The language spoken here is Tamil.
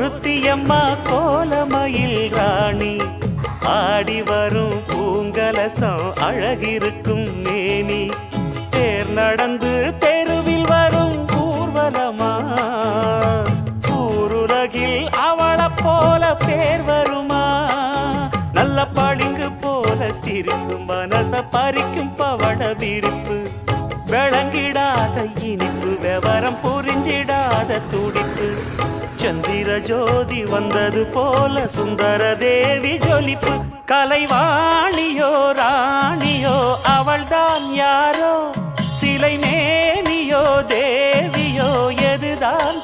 ஒருத்தியம்மா கோலமயில் ராணி ஆடி வரும் பூங்கலசம் அழகிருக்கும் மேனி தேர் நடந்து தெருவில் வரும் ஊர்வலமா ஊருலகில் அவளை போல பேர் வருமா நல்ல பளிங்கு போல சிரிக்கும் மனச பறிக்கும் பவள விரிப்பு விளங்கிடாத இனிப்பு விவரம் புரிஞ்சிடாத துடிப்பு சந்திர ஜோதி வந்தது போல சுந்தர தேவி ஜொலிப்பு கலைவாணியோ ராணியோ அவள்தான் யாரோ சிலை மேனியோ தேவியோ எதுதான்